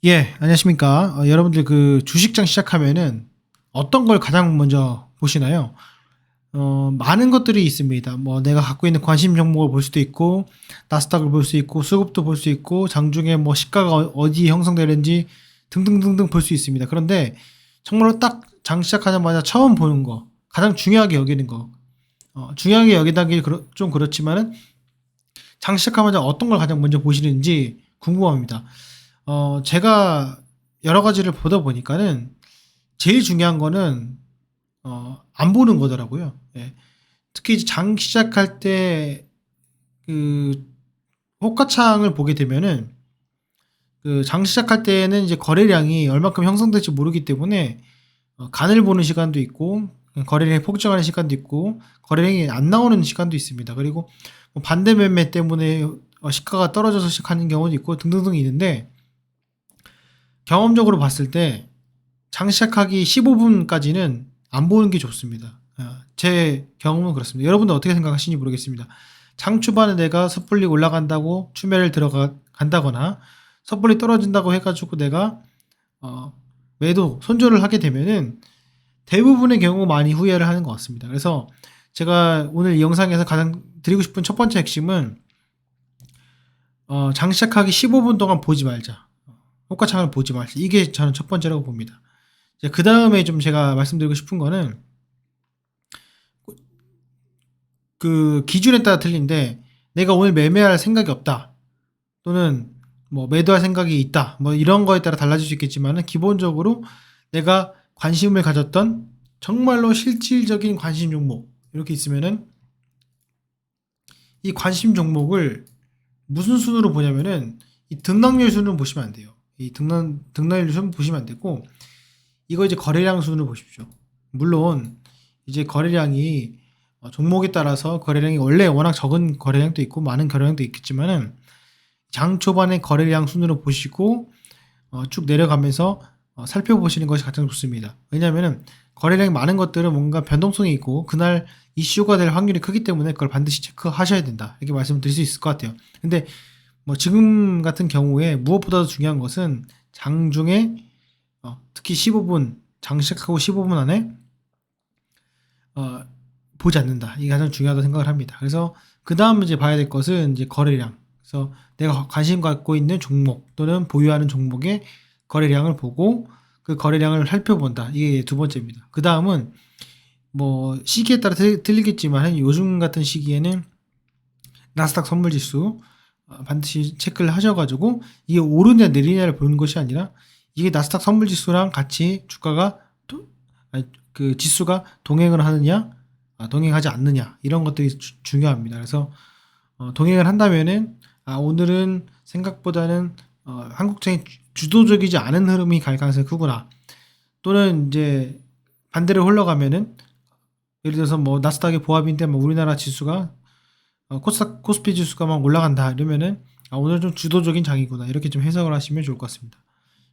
예, 안녕하십니까. 여러분들 그 주식장 시작하면은 어떤 걸 가장 먼저 보시나요? 많은 것들이 있습니다. 뭐 내가 갖고 있는 관심 종목을 볼 수도 있고, 나스닥을 볼 수 있고, 수급도 볼 수 있고, 장중에 뭐 시가가 어디 형성되는지 등등등등 볼 수 있습니다. 그런데 정말로 딱 장 시작하자마자 처음 보는 거, 가장 중요하게 여기는 거, 중요하게 여기다기 좀 그렇지만은 장 시작하자마자 어떤 걸 가장 먼저 보시는지 궁금합니다. 제가 여러 가지를 보다 보니까는 제일 중요한 거는 안 보는 거더라고요. 예. 특히 이제 장 시작할 때 그 호가창을 보게 되면은 그 장 시작할 때는 이제 거래량이 얼마큼 형성될지 모르기 때문에 간을 보는 시간도 있고 거래량이 폭증하는 시간도 있고 거래량이 안 나오는 시간도 있습니다. 그리고 뭐 반대 매매 때문에 시가가 떨어져서 시작하는 경우도 있고 등등등 있는데 경험적으로 봤을 때 장 시작하기 15분까지는 안 보는 게 좋습니다. 제 경험은 그렇습니다. 여러분들 어떻게 생각하시는지 모르겠습니다. 장 초반에 내가 섣불리 올라간다고 추매를 들어간다거나 섣불리 떨어진다고 해가지고 내가 매도 손절을 하게 되면은 대부분의 경우 많이 후회를 하는 것 같습니다. 그래서 제가 오늘 이 영상에서 가장 드리고 싶은 첫 번째 핵심은 장 시작하기 15분 동안 보지 말자. 호가창을 보지 말자. 이게 저는 첫 번째라고 봅니다. 그 다음에 좀 제가 말씀드리고 싶은 거는 그 기준에 따라 틀린데 내가 오늘 매매할 생각이 없다 또는 뭐 매도할 생각이 있다 뭐 이런 거에 따라 달라질 수 있겠지만은 기본적으로 내가 관심을 가졌던 정말로 실질적인 관심 종목 이렇게 있으면은 이 관심 종목을 무슨 순으로 보냐면은 이 등락률 순으로 보시면 안 돼요. 이 등락률 순 보시면 안 되고 이거 이제 거래량 순으로 보십시오. 물론 이제 거래량이 종목에 따라서 거래량이 원래 워낙 적은 거래량도 있고 많은 거래량도 있겠지만은 장 초반에 거래량 순으로 보시고 쭉 내려가면서 살펴보시는 것이 가장 좋습니다. 왜냐하면은 거래량이 많은 것들은 뭔가 변동성이 있고 그날 이슈가 될 확률이 크기 때문에 그걸 반드시 체크하셔야 된다. 이렇게 말씀드릴 수 있을 것 같아요. 근데 뭐 지금 같은 경우에 무엇보다도 중요한 것은 장중에 특히 15분 장 시작하고 15분 안에 보지 않는다. 이게 가장 중요하다고 생각을 합니다. 그래서 그 다음 이제 봐야 될 것은 이제 거래량. 그래서 내가 관심 갖고 있는 종목 또는 보유하는 종목의 거래량을 보고 그 거래량을 살펴본다. 이게 두 번째입니다. 그 다음은 뭐 시기에 따라 틀리겠지만 요즘 같은 시기에는 나스닥 선물지수 반드시 체크를 하셔가지고 이게 오르냐 내리냐를 보는 것이 아니라 이게 나스닥 선물지수랑 같이 주가가 그 지수가 동행을 하느냐 동행하지 않느냐 이런 것들이 중요합니다. 그래서 동행을 한다면은 오늘은 생각보다는 한국장이 주도적이지 않은 흐름이 갈 가능성이 크구나. 또는 이제 반대로 흘러가면은 예를 들어서 뭐 나스닥의 보합인데 뭐 우리나라 지수가 코스피 지수가 막 올라간다 이러면은 오늘 좀 주도적인 장이구나 이렇게 좀 해석을 하시면 좋을 것 같습니다.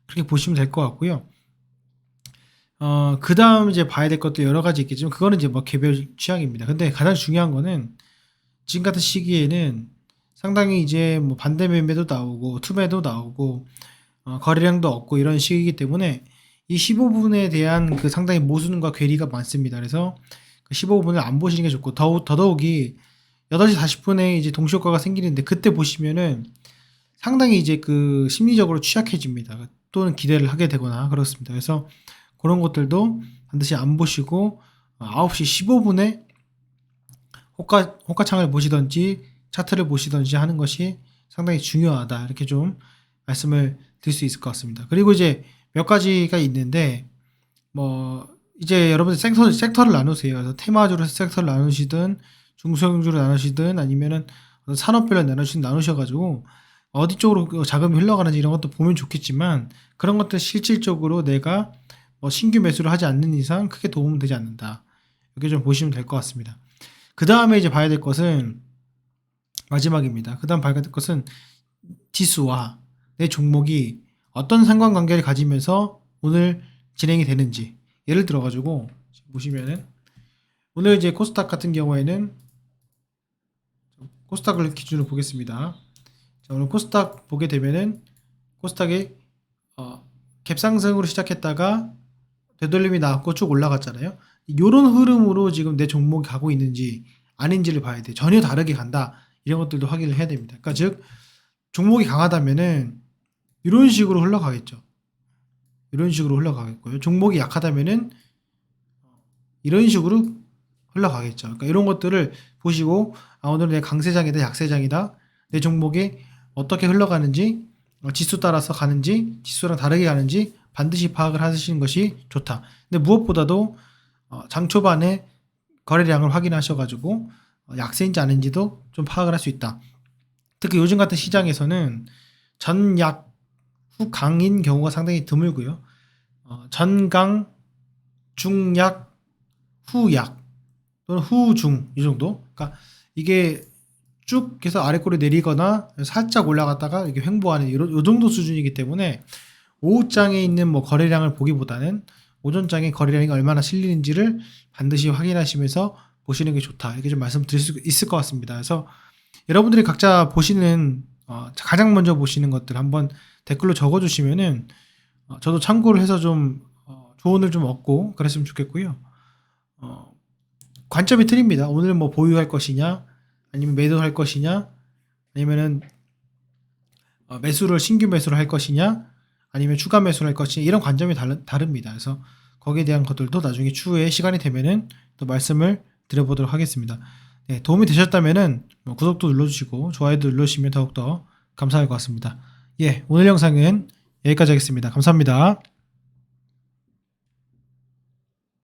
그렇게 보시면 될 것 같고요. 그 다음 이제 봐야 될 것도 여러 가지 있겠지만 그거는 이제 뭐 개별 취향입니다. 근데 가장 중요한 거는 지금 같은 시기에는 상당히 이제 뭐 반대 매매도 나오고 투매도 나오고 거래량도 없고 이런 시기이기 때문에 이 15분에 대한 그 상당히 모순과 괴리가 많습니다. 그래서 그 15분을 안 보시는 게 좋고 더더욱이 8시 40분에 이제 동시효과가 생기는데 그때 보시면은 상당히 이제 그 심리적으로 취약해집니다. 또는 기대를 하게 되거나 그렇습니다. 그래서 그런 것들도 반드시 안 보시고 9시 15분에 호가창을 보시던지 차트를 보시던지 하는 것이 상당히 중요하다. 이렇게 좀 말씀을 드릴 수 있을 것 같습니다. 그리고 이제 몇 가지가 있는데 뭐 이제 여러분들 섹터를 나누세요. 그래서 테마주로 섹터를 나누시든 중소형주로 나누시든 아니면은 산업별로 나누셔가지고 어디 쪽으로 자금이 흘러가는지 이런 것도 보면 좋겠지만 그런 것들 실질적으로 내가 신규 매수를 하지 않는 이상 크게 도움은 되지 않는다. 이렇게 좀 보시면 될 것 같습니다. 그 다음에 이제 봐야 될 것은 마지막입니다. 그 다음 봐야 될 것은 지수와 내 종목이 어떤 상관관계를 가지면서 오늘 진행이 되는지. 예를 들어가지고 보시면은 오늘 이제 코스닥 같은 경우에는 코스닥을 기준으로 보겠습니다. 자, 오늘 코스닥 보게 되면은 코스닥의 갭상승으로 시작했다가 되돌림이 나왔고 쭉 올라갔잖아요. 요런 흐름으로 지금 내 종목이 가고 있는지 아닌지를 봐야 돼. 전혀 다르게 간다. 이런 것들도 확인을 해야 됩니다. 그러니까 즉 종목이 강하다면은 이런 식으로 흘러가겠죠. 이런 식으로 흘러가겠고요. 종목이 약하다면은 이런 식으로 흘러가겠죠. 그러니까 이런 것들을 보시고 오늘은 내 강세장이다, 약세장이다, 내 종목이 어떻게 흘러가는지, 지수 따라서 가는지, 지수랑 다르게 가는지 반드시 파악을 하시는 것이 좋다. 근데 무엇보다도 장 초반에 거래량을 확인하셔가지고 약세인지 아닌지도 좀 파악을 할 수 있다. 특히 요즘 같은 시장에서는 전약 후강인 경우가 상당히 드물고요. 전강, 중약, 후약 또는 후중 이 정도. 그러니까 이게 쭉 해서 아래꼬리 내리거나 살짝 올라갔다가 이게 횡보하는 요 정도 수준이기 때문에 오후장에 있는 뭐 거래량을 보기보다는 오전장에 거래량이 얼마나 실리는지를 반드시 확인하시면서 보시는 게 좋다. 이렇게 좀 말씀드릴 수 있을 것 같습니다. 그래서 여러분들이 각자 보시는 가장 먼저 보시는 것들 한번 댓글로 적어주시면은 저도 참고를 해서 좀 조언을 좀 얻고 그랬으면 좋겠고요. 관점이 틀립니다. 오늘 뭐 보유할 것이냐, 아니면 매도할 것이냐, 아니면은 신규 매수를 할 것이냐, 아니면 추가 매수를 할 것이냐, 이런 관점이 다릅니다. 그래서 거기에 대한 것들도 나중에 추후에 시간이 되면은 또 말씀을 드려보도록 하겠습니다. 네, 도움이 되셨다면은 구독도 눌러주시고 좋아요도 눌러주시면 더욱더 감사할 것 같습니다. 예, 오늘 영상은 여기까지 하겠습니다. 감사합니다.